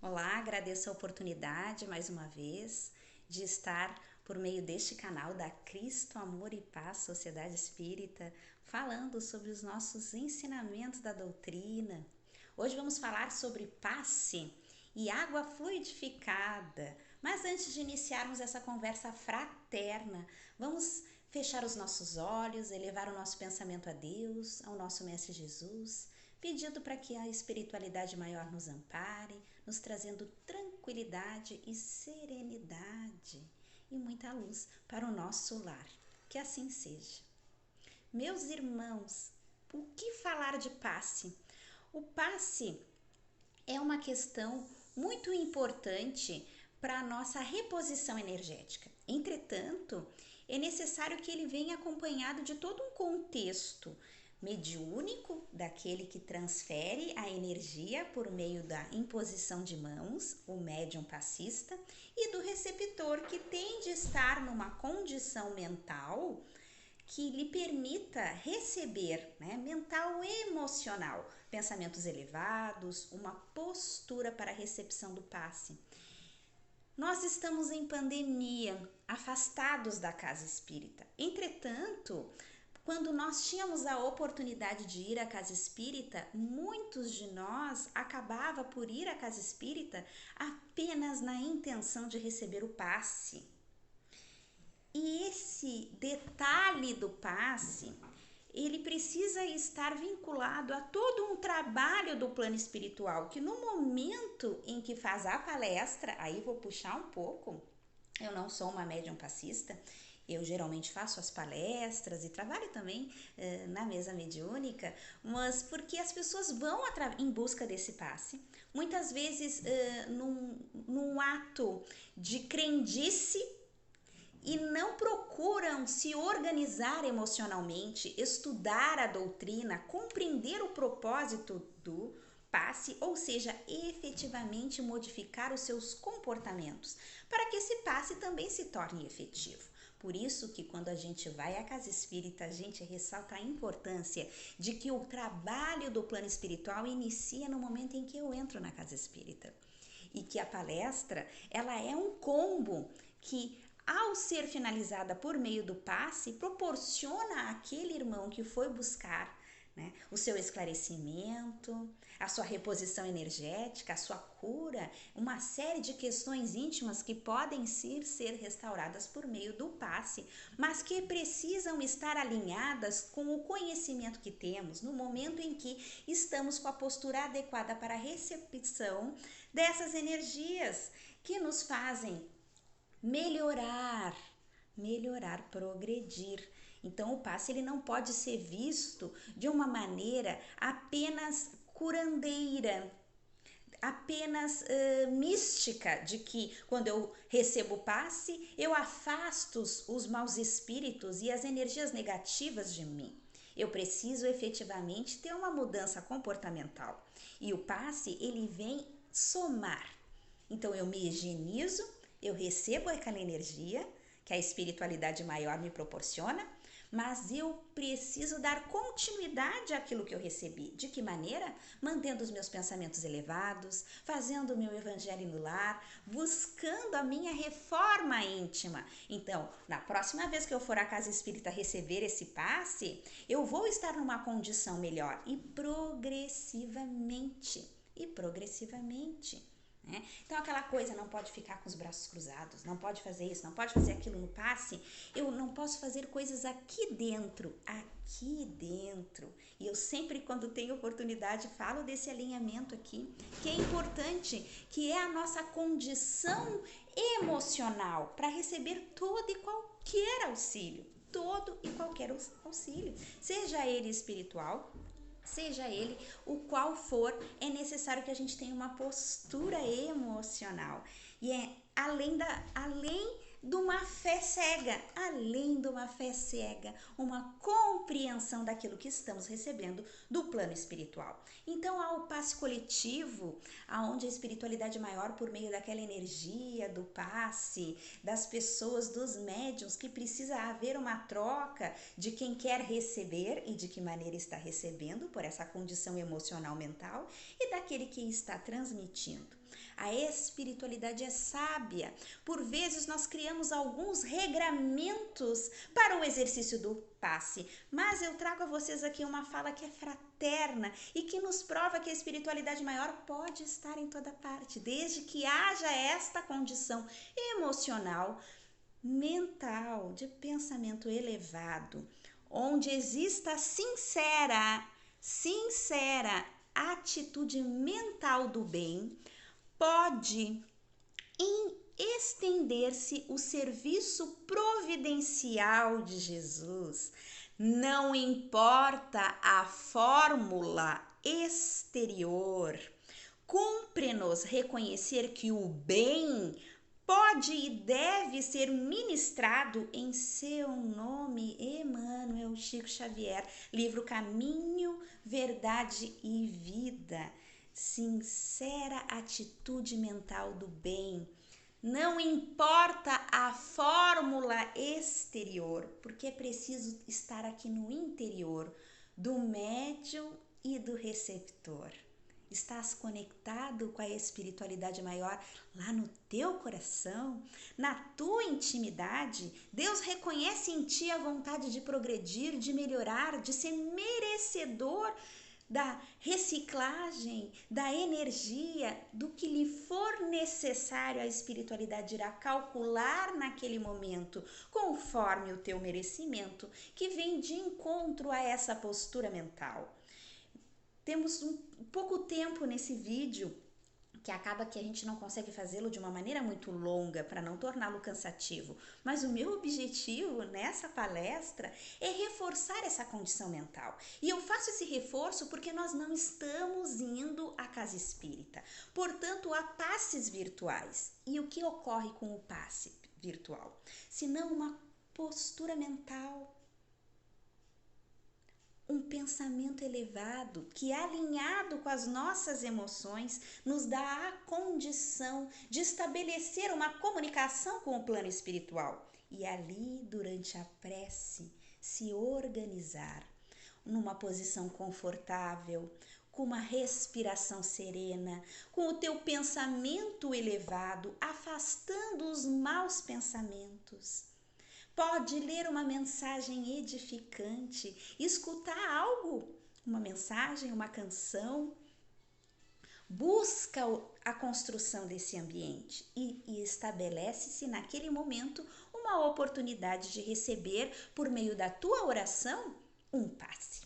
Olá, agradeço a oportunidade mais uma vez de estar por meio deste canal da Cristo Amor e Paz Sociedade Espírita, falando sobre os nossos ensinamentos da doutrina. Hoje vamos falar sobre passe e água fluidificada. Mas antes de iniciarmos essa conversa fraterna, vamos fechar os nossos olhos, elevar o nosso pensamento a Deus, ao nosso Mestre Jesus, pedindo para que a espiritualidade maior nos ampare, nos trazendo tranquilidade e serenidade e muita luz para o nosso lar. Que assim seja. Meus irmãos, o que falar de passe? O passe é uma questão muito importante para a nossa reposição energética. Entretanto, é necessário que ele venha acompanhado de todo um contexto mediúnico, daquele que transfere a energia por meio da imposição de mãos, o médium passista, e do receptor, que tem de estar numa condição mental que lhe permita receber, mental e emocional, pensamentos elevados, uma postura para a recepção do passe. Nós estamos em pandemia, afastados da casa espírita. Entretanto, quando nós tínhamos a oportunidade de ir à casa espírita, muitos de nós acabava por ir à casa espírita apenas na intenção de receber o passe. E esse detalhe do passe, ele precisa estar vinculado a todo um trabalho do plano espiritual, que no momento em que faz a palestra, aí vou puxar um pouco, eu não sou uma médium passista, eu geralmente faço as palestras e trabalho também na mesa mediúnica, mas porque as pessoas vão em busca desse passe, muitas vezes num ato de crendice, e não procuram se organizar emocionalmente, estudar a doutrina, compreender o propósito do passe, ou seja, efetivamente modificar os seus comportamentos, para que esse passe também se torne efetivo. Por isso que quando a gente vai à casa espírita, a gente ressalta a importância de que o trabalho do plano espiritual inicia no momento em que eu entro na casa espírita. E que a palestra, ela é um combo que, ao ser finalizada por meio do passe, proporciona àquele irmão que foi buscar o seu esclarecimento, a sua reposição energética, a sua cura, uma série de questões íntimas que podem ser restauradas por meio do passe, mas que precisam estar alinhadas com o conhecimento que temos no momento em que estamos com a postura adequada para a recepção dessas energias que nos fazem melhorar, progredir. Então o passe ele não pode ser visto de uma maneira apenas curandeira, apenas mística, de que quando eu recebo o passe, eu afasto os maus espíritos e as energias negativas de mim. Eu preciso efetivamente ter uma mudança comportamental. E o passe, ele vem somar. Então eu me higienizo, eu recebo aquela energia que a espiritualidade maior me proporciona, mas eu preciso dar continuidade àquilo que eu recebi. De que maneira? Mantendo os meus pensamentos elevados, fazendo o meu evangelho no lar, buscando a minha reforma íntima. Então, na próxima vez que eu for à casa espírita receber esse passe, eu vou estar numa condição melhor e progressivamente. Então aquela coisa, não pode ficar com os braços cruzados, não pode fazer isso, não pode fazer aquilo no passe, eu não posso fazer coisas aqui dentro, e eu sempre quando tenho oportunidade falo desse alinhamento aqui, que é importante, que é a nossa condição emocional para receber todo e qualquer auxílio, seja ele espiritual, seja ele o qual for, é necessário que a gente tenha uma postura emocional. E é além de uma fé cega, uma compreensão daquilo que estamos recebendo do plano espiritual. Então há o passe coletivo, aonde a espiritualidade maior, por meio daquela energia do passe, das pessoas, dos médiuns, que precisa haver uma troca de quem quer receber e de que maneira está recebendo, por essa condição emocional mental, e daquele que está transmitindo. A espiritualidade é sábia. Por vezes nós criamos alguns regramentos para o exercício do passe, mas eu trago a vocês aqui uma fala que é fraterna e que nos prova que a espiritualidade maior pode estar em toda parte, desde que haja esta condição emocional, mental, de pensamento elevado, onde exista sincera atitude mental do bem, pode estender-se o serviço providencial de Jesus. Não importa a fórmula exterior, cumpre-nos reconhecer que o bem pode e deve ser ministrado em seu nome. Emmanuel, Chico Xavier, livro Caminho, Verdade e Vida. Sincera atitude mental do bem. Não importa a fórmula exterior, porque é preciso estar aqui no interior do médium e do receptor. Estás conectado com a espiritualidade maior lá no teu coração, na tua intimidade? Deus reconhece em ti a vontade de progredir, de melhorar, de ser merecedor da reciclagem, da energia, do que lhe for necessário. A espiritualidade irá calcular naquele momento, conforme o teu merecimento, que vem de encontro a essa postura mental. Temos pouco tempo nesse vídeo, que acaba que a gente não consegue fazê-lo de uma maneira muito longa para não torná-lo cansativo. Mas o meu objetivo nessa palestra é reforçar essa condição mental. E eu faço esse reforço porque nós não estamos indo à casa espírita. Portanto, há passes virtuais. E o que ocorre com o passe virtual? Senão uma postura mental, um pensamento elevado que, alinhado com as nossas emoções, nos dá a condição de estabelecer uma comunicação com o plano espiritual. E ali, durante a prece, se organizar numa posição confortável, com uma respiração serena, com o teu pensamento elevado, afastando os maus pensamentos. Pode ler uma mensagem edificante, escutar algo, uma mensagem, uma canção. Busca a construção desse ambiente e estabelece-se naquele momento uma oportunidade de receber, por meio da tua oração, um passe.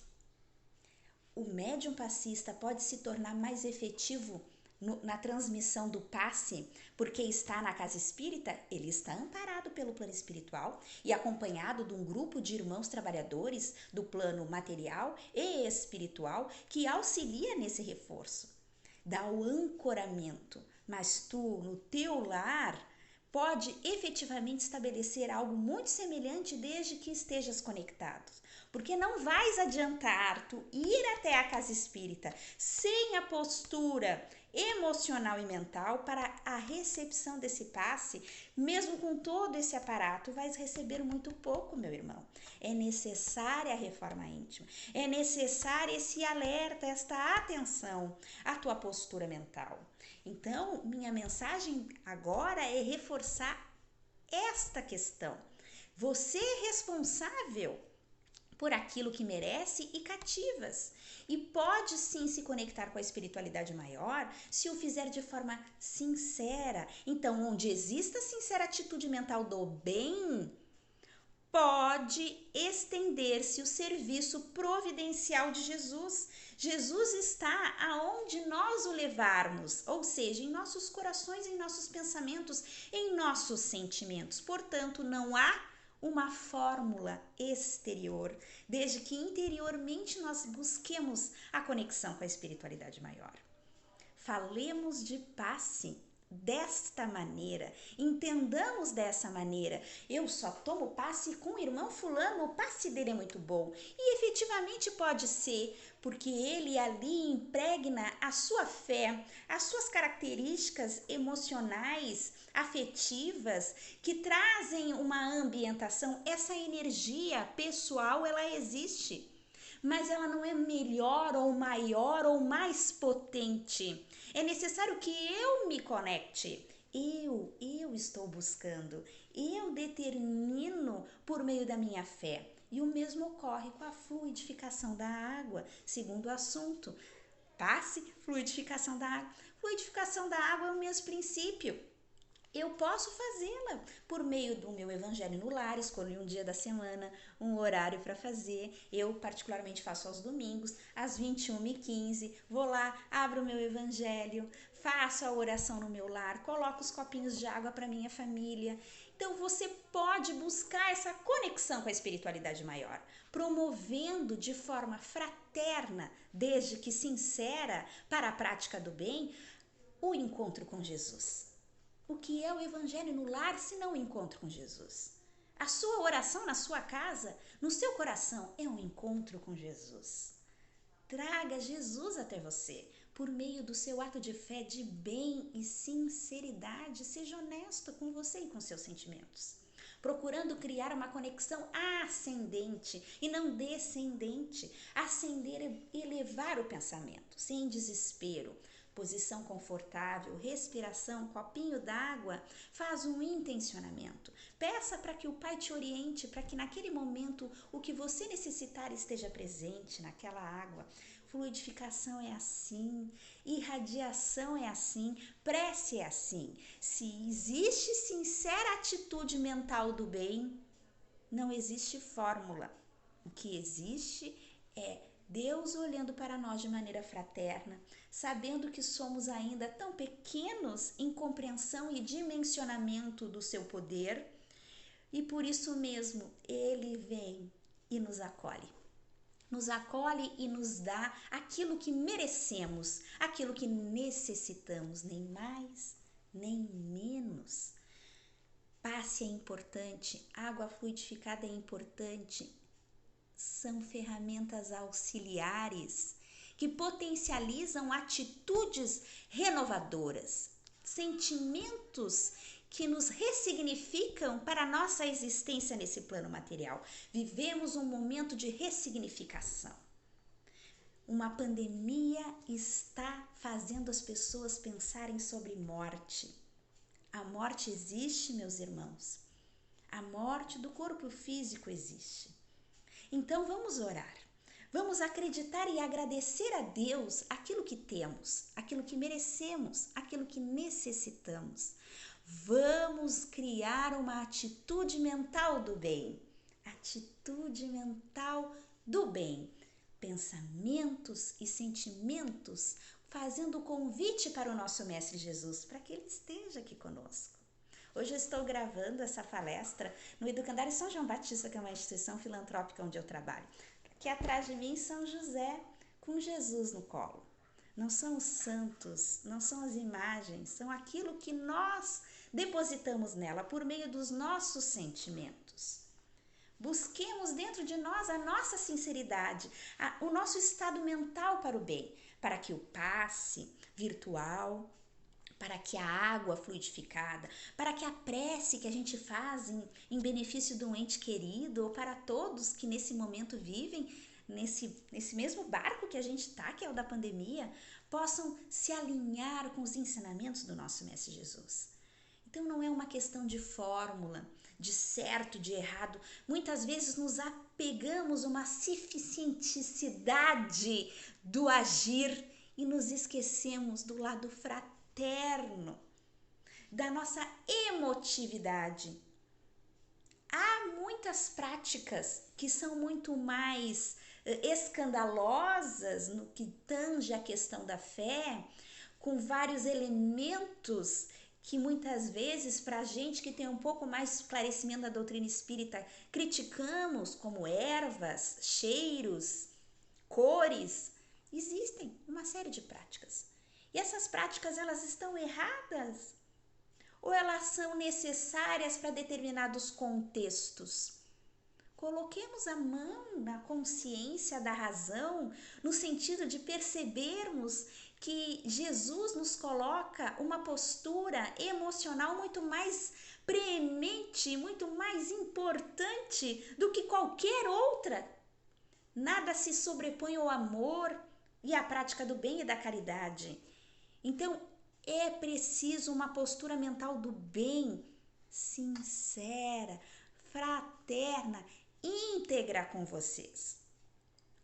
O médium passista pode se tornar mais efetivo na transmissão do passe, porque está na casa espírita, ele está amparado pelo plano espiritual e acompanhado de um grupo de irmãos trabalhadores do plano material e espiritual que auxilia nesse reforço, dá o ancoramento. Mas tu, no teu lar, pode efetivamente estabelecer algo muito semelhante desde que estejas conectado. Porque não vais adiantar tu ir até a casa espírita sem a postura emocional e mental para a recepção desse passe. Mesmo com todo esse aparato, vais receber muito pouco, meu irmão. É necessária a reforma íntima, é necessário esse alerta, esta atenção à tua postura mental. Então, minha mensagem agora é reforçar esta questão. Você é responsável por aquilo que merece e cativas. E pode sim se conectar com a espiritualidade maior se o fizer de forma sincera. Então, onde exista sincera atitude mental do bem, pode estender-se o serviço providencial de Jesus. Jesus está aonde nós o levarmos, ou seja, em nossos corações, em nossos pensamentos, em nossos sentimentos. Portanto, não há uma fórmula exterior, desde que interiormente nós busquemos a conexão com a espiritualidade maior. Falemos de passe desta maneira, entendamos dessa maneira. Eu só tomo passe com o irmão fulano, o passe dele é muito bom. E efetivamente pode ser, porque ele ali impregna a sua fé, as suas características emocionais, afetivas, que trazem uma ambientação. Essa energia pessoal, ela existe. mas ela não é melhor ou maior ou mais potente. É necessário que eu me conecte. Eu estou buscando, eu determino por meio da minha fé. E o mesmo ocorre com a fluidificação da água, segundo o assunto. Passe, fluidificação da água. Fluidificação da água é o mesmo princípio. Eu posso fazê-la por meio do meu evangelho no lar, escolhi um dia da semana, um horário para fazer. Eu particularmente faço aos domingos, às 21h15. Vou lá, abro o meu evangelho, faço a oração no meu lar, coloco os copinhos de água para minha família. Então você pode buscar essa conexão com a espiritualidade maior, promovendo de forma fraterna, desde que sincera, para a prática do bem, o encontro com Jesus. O que é o evangelho no lar se não o encontro com Jesus? A sua oração na sua casa, no seu coração, é um encontro com Jesus. Traga Jesus até você por meio do seu ato de fé, de bem e sinceridade. Seja honesto com você e com seus sentimentos, procurando criar uma conexão ascendente e não descendente. Ascender é elevar o pensamento, sem desespero. Posição confortável, respiração, copinho d'água, faz um intencionamento. Peça para que o Pai te oriente, para que naquele momento o que você necessitar esteja presente naquela água. Fluidificação é assim, irradiação é assim, prece é assim. Se existe sincera atitude mental do bem, não existe fórmula. O que existe é Deus olhando para nós de maneira fraterna, sabendo que somos ainda tão pequenos em compreensão e dimensionamento do seu poder, e por isso mesmo Ele vem e nos acolhe. Nos acolhe e nos dá aquilo que merecemos, aquilo que necessitamos, nem mais, nem menos. Passe é importante, água fluidificada é importante. São ferramentas auxiliares que potencializam atitudes renovadoras, sentimentos que nos ressignificam para a nossa existência nesse plano material. Vivemos um momento de ressignificação. Uma pandemia está fazendo as pessoas pensarem sobre morte. A morte existe, meus irmãos. A morte do corpo físico existe. Então vamos orar, vamos acreditar e agradecer a Deus aquilo que temos, aquilo que merecemos, aquilo que necessitamos. Vamos criar uma atitude mental do bem, atitude mental do bem, pensamentos e sentimentos, fazendo o convite para o nosso Mestre Jesus, para que Ele esteja aqui conosco. Hoje eu estou gravando essa palestra no Educandário São João Batista, que é uma instituição filantrópica onde eu trabalho. Aqui atrás de mim, São José com Jesus no colo. Não são os santos, não são as imagens, são aquilo que nós depositamos nela por meio dos nossos sentimentos. Busquemos dentro de nós a nossa sinceridade, o nosso estado mental para o bem, para que o passe virtual, para que a água fluidificada, para que a prece que a gente faz em benefício do ente querido, ou para todos que nesse momento vivem nesse mesmo barco que a gente está, que é o da pandemia, possam se alinhar com os ensinamentos do nosso Mestre Jesus. Então não é uma questão de fórmula, de certo, de errado. Muitas vezes nos apegamos a uma cientificidade do agir e nos esquecemos do lado fraterno, da nossa emotividade. Há muitas práticas que são muito mais escandalosas no que tange a questão da fé, com vários elementos que muitas vezes, para a gente que tem um pouco mais de esclarecimento da doutrina espírita, criticamos, como ervas, cheiros, cores. Existem uma série de práticas. E essas práticas, elas estão erradas? Ou elas são necessárias para determinados contextos? Coloquemos a mão na consciência da razão, no sentido de percebermos que Jesus nos coloca uma postura emocional muito mais preemente, muito mais importante do que qualquer outra Nada se sobrepõe ao amor e à prática do bem e da caridade. Então, é preciso uma postura mental do bem, sincera, fraterna, íntegra com vocês.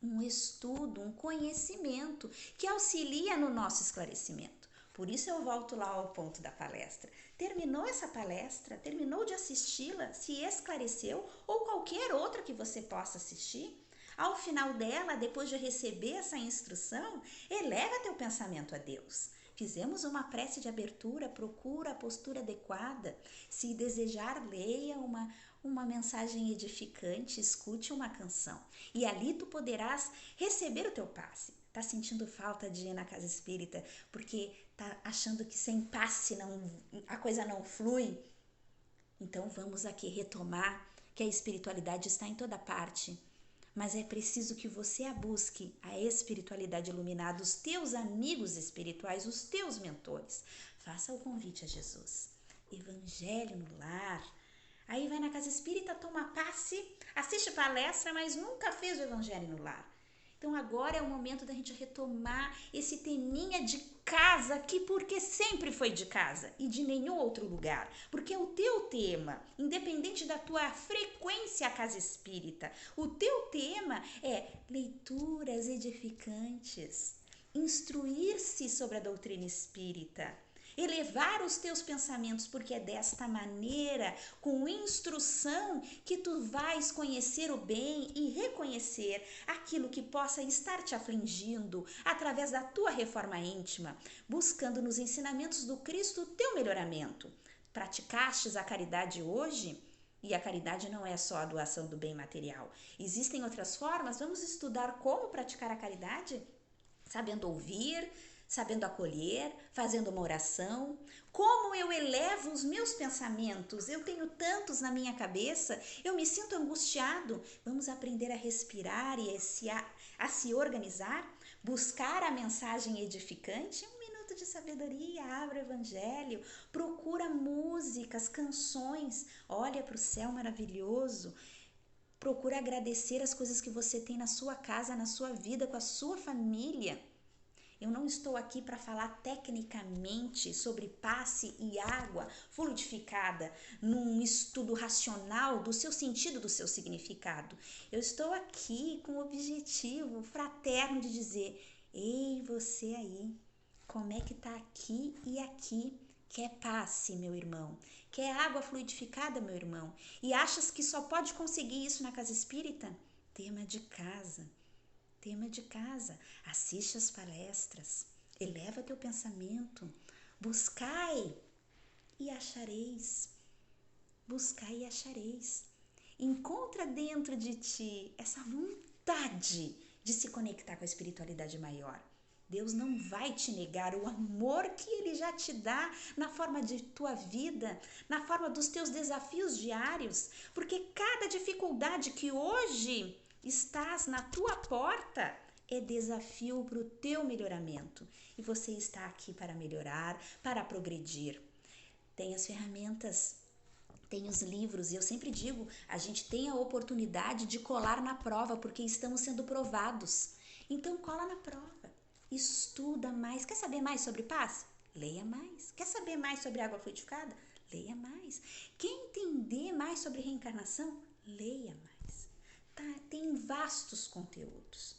Um estudo, um conhecimento que auxilia no nosso esclarecimento. Por isso eu volto lá ao ponto da palestra. Terminou essa palestra, terminou de assisti-la, se esclareceu ou qualquer outra que você possa assistir? Ao final dela, depois de receber essa instrução, eleva teu pensamento a Deus. Fizemos uma prece de abertura, procura a postura adequada. Se desejar, leia uma mensagem edificante, escute uma canção. E ali tu poderás receber o teu passe. Tá sentindo falta de ir na casa espírita porque tá achando que sem passe a coisa não flui? Então vamos aqui retomar que a espiritualidade está em toda parte. Mas é preciso que você a busque, a espiritualidade iluminada, os teus amigos espirituais, os teus mentores. Faça o convite a Jesus. Evangelho no lar. Aí vai na casa espírita, toma passe, assiste palestra, mas nunca fez o evangelho no lar. Então agora é o momento da gente retomar esse teminha de casa aqui, porque sempre foi de casa e de nenhum outro lugar. Porque é o teu tema, independente da tua frequência à casa espírita, o teu tema é leituras edificantes, instruir-se sobre a doutrina espírita, elevar os teus pensamentos, porque é desta maneira, com instrução, que tu vais conhecer o bem e reconhecer aquilo que possa estar te afligindo através da tua reforma íntima, buscando nos ensinamentos do Cristo o teu melhoramento. Praticastes a caridade hoje? E a caridade não é só a doação do bem material. Existem outras formas? Vamos estudar como praticar a caridade? Sabendo ouvir, sabendo acolher, fazendo uma oração. Como eu elevo os meus pensamentos? Eu tenho tantos na minha cabeça, eu me sinto angustiado. Vamos aprender a respirar e a se organizar, buscar a mensagem edificante. Um minuto de sabedoria, abre o evangelho, procura músicas, canções, olha para o céu maravilhoso. Procura agradecer as coisas que você tem na sua casa, na sua vida, com a sua família. Eu não estou aqui para falar tecnicamente sobre passe e água fluidificada num estudo racional do seu sentido, do seu significado. Eu estou aqui com o objetivo fraterno de dizer: ei, você aí, como é que tá aqui e aqui? Quer passe, meu irmão? Quer água fluidificada, meu irmão? E achas que só pode conseguir isso na casa espírita? Tema de casa. Tema de casa, assiste as palestras, eleva teu pensamento, buscai e achareis, buscai e achareis. Encontra dentro de ti essa vontade de se conectar com a espiritualidade maior. Deus não vai te negar o amor que Ele já te dá na forma de tua vida, na forma dos teus desafios diários, porque cada dificuldade que hoje estás na tua porta é desafio para o teu melhoramento. E você está aqui para melhorar, para progredir. Tem as ferramentas, tem os livros, e eu sempre digo, a gente tem a oportunidade de colar na prova, porque estamos sendo provados. Então cola na prova, estuda mais. Quer saber mais sobre paz? Leia mais. Quer saber mais sobre água fluidificada? Leia mais. Quer entender mais sobre reencarnação? Leia mais. Tem vastos conteúdos.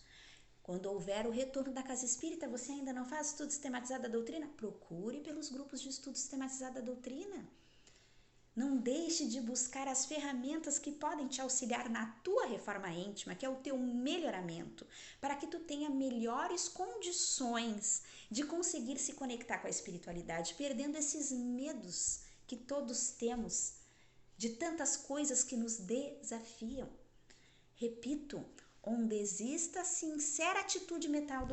Quando houver o retorno da casa espírita, você ainda não faz estudo sistematizado da doutrina? Procure pelos grupos de estudo sistematizado da doutrina. Não deixe de buscar as ferramentas que podem te auxiliar na tua reforma íntima, que é o teu melhoramento, para que tu tenha melhores condições de conseguir se conectar com a espiritualidade, perdendo esses medos que todos temos de tantas coisas que nos desafiam. Repito, onde exista sincera atitude mental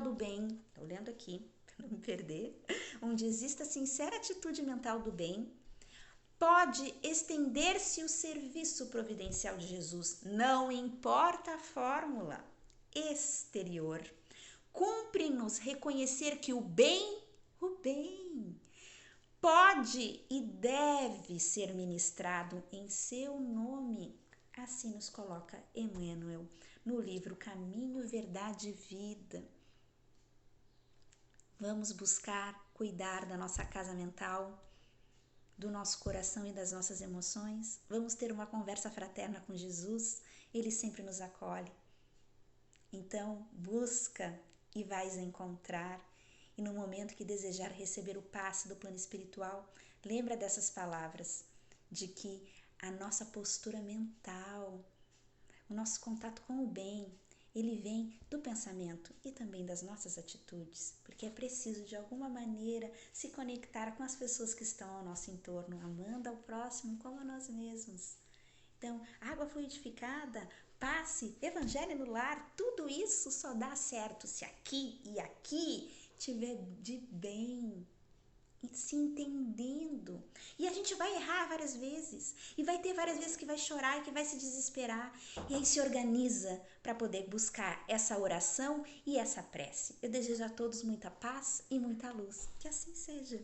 do bem, estou lendo aqui para não me perder, onde exista sincera atitude mental do bem, pode estender-se o serviço providencial de Jesus, não importa a fórmula exterior. Cumpre-nos reconhecer que o bem, pode e deve ser ministrado em seu nome. Assim nos coloca Emmanuel no livro Caminho, Verdade e Vida. Vamos buscar cuidar da nossa casa mental, do nosso coração e das nossas emoções. Vamos ter uma conversa fraterna com Jesus, Ele sempre nos acolhe. Então, busca e vais encontrar. E no momento que desejar receber o passe do plano espiritual, lembra dessas palavras, de que a nossa postura mental, o nosso contato com o bem, ele vem do pensamento e também das nossas atitudes, porque é preciso de alguma maneira se conectar com as pessoas que estão ao nosso entorno, amando ao próximo como a nós mesmos. Então, água fluidificada, passe, evangelho no lar, tudo isso só dá certo se aqui e aqui tiver de bem, se entendendo. E a gente vai errar várias vezes, e vai ter várias vezes que vai chorar e que vai se desesperar, e aí se organiza para poder buscar essa oração e essa prece. Eu desejo a todos muita paz e muita luz. Que assim seja.